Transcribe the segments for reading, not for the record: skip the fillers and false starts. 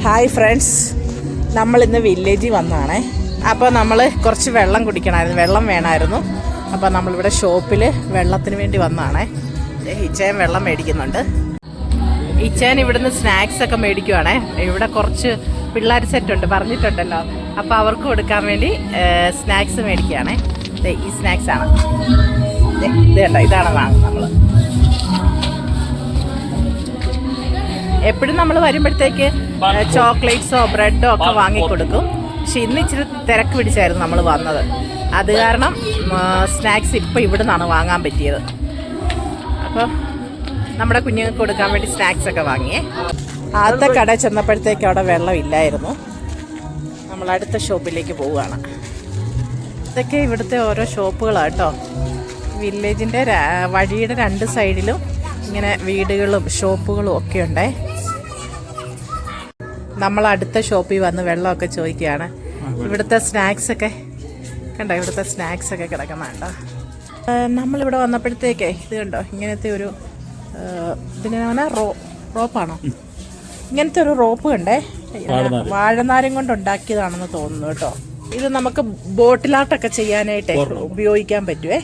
Hi friends, നമ്മളിന്ന് വില്ലേജിൽ വന്നതാണേ. അപ്പോൾ നമ്മൾ കുറച്ച് വെള്ളം കുടിക്കണമായിരുന്നു, വെള്ളം വേണമായിരുന്നു. അപ്പോൾ നമ്മളിവിടെ ഷോപ്പിൽ വെള്ളത്തിന് വേണ്ടി വന്നതാണേ. ഇച്ചയൻ വെള്ളം മേടിക്കുന്നുണ്ട്. ഇച്ചയൻ ഇവിടുന്ന് സ്നാക്സ് ഒക്കെ മേടിക്കുവാണേ. ഇവിടെ കുറച്ച് പിള്ളേർ സെറ്റുണ്ട്, പറഞ്ഞിട്ടുണ്ടല്ലോ. അപ്പോൾ അവർക്ക് കൊടുക്കാൻ വേണ്ടി സ്നാക്സ് മേടിക്കുകയാണേ. ഈ സ്നാക്സാണ്, ഇത് കണ്ടോ, ഇതാണ് വാങ്ങുന്നത് നമ്മൾ. എപ്പോഴും നമ്മൾ വരുമ്പോഴത്തേക്ക് ചോക്ലേറ്റ്സോ ബ്രെഡോ ഒക്കെ വാങ്ങിക്കൊടുക്കും. പക്ഷെ ഇന്ന് ഇച്ചിരി തിരക്ക് പിടിച്ചായിരുന്നു നമ്മൾ വന്നത്. അത് കാരണം സ്നാക്സ് ഇപ്പോൾ ഇവിടെ നിന്നാണ് വാങ്ങാൻ പറ്റിയത്. അപ്പോൾ നമ്മുടെ കുഞ്ഞുങ്ങൾക്ക് കൊടുക്കാൻ വേണ്ടി സ്നാക്സ് ഒക്കെ വാങ്ങിയേ. ആദ്യത്തെ കട ചെന്നപ്പോഴത്തേക്ക് അവിടെ വെള്ളം ഇല്ലായിരുന്നു. നമ്മൾ അടുത്ത ഷോപ്പിലേക്ക് പോവുകയാണ്. ഇതൊക്കെ ഇവിടുത്തെ ഓരോ ഷോപ്പുകളാണ് കേട്ടോ. വില്ലേജിൻ്റെ വഴിയുടെ രണ്ട് സൈഡിലും ഇങ്ങനെ വീടുകളും ഷോപ്പുകളും ഒക്കെ ഉണ്ടേ. നമ്മൾ അടുത്ത ഷോപ്പിൽ വന്ന് വെള്ളമൊക്കെ ചോദിക്കുകയാണ്. ഇവിടുത്തെ സ്നാക്സൊക്കെ കണ്ടോ, ഇവിടുത്തെ സ്നാക്സൊക്കെ കിടക്കുന്നുണ്ടോ. നമ്മളിവിടെ വന്നപ്പോഴത്തേക്കേ ഇത് കണ്ടോ, ഇങ്ങനത്തെ ഒരു ഇതിനെ റോപ്പാണോ, ഇങ്ങനത്തെ ഒരു റോപ്പ് കണ്ടേ. വാഴനാരും കൊണ്ട് ഉണ്ടാക്കിയതാണെന്ന് തോന്നുന്നു കേട്ടോ. ഇത് നമുക്ക് ബോട്ടിലാട്ടൊക്കെ ചെയ്യാനായിട്ടേ ഉപയോഗിക്കാൻ പറ്റുമേ.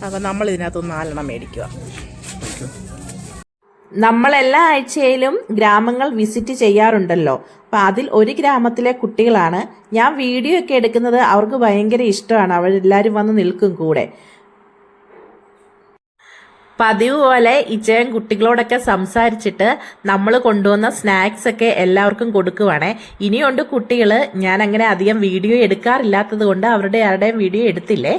അപ്പോൾ നമ്മൾ ഇതിനകത്തൊന്ന് 4 മേടിക്കുക. നമ്മളെല്ലാ ആഴ്ചയിലും ഗ്രാമങ്ങൾ വിസിറ്റ് ചെയ്യാറുണ്ടല്ലോ. അപ്പം അതിൽ ഒരു ഗ്രാമത്തിലെ കുട്ടികളാണ്. ഞാൻ വീഡിയോ ഒക്കെ എടുക്കുന്നത് അവർക്ക് ഭയങ്കര ഇഷ്ടമാണ്. അവരെല്ലാവരും വന്ന് നിൽക്കും കൂടെ. പതിവ് പോലെ ഇച്ചയൻ കുട്ടികളോടൊക്കെ സംസാരിച്ചിട്ട് നമ്മൾ കൊണ്ടുവന്ന സ്നാക്സ് ഒക്കെ എല്ലാവർക്കും കൊടുക്കുവാണേ. ഇനിയുണ്ട് കുട്ടികൾ. ഞാൻ അങ്ങനെ അധികം വീഡിയോ എടുക്കാറില്ലാത്തത് കൊണ്ട് അവരുടെ ആരുടെയും വീഡിയോ എടുത്തില്ലേ.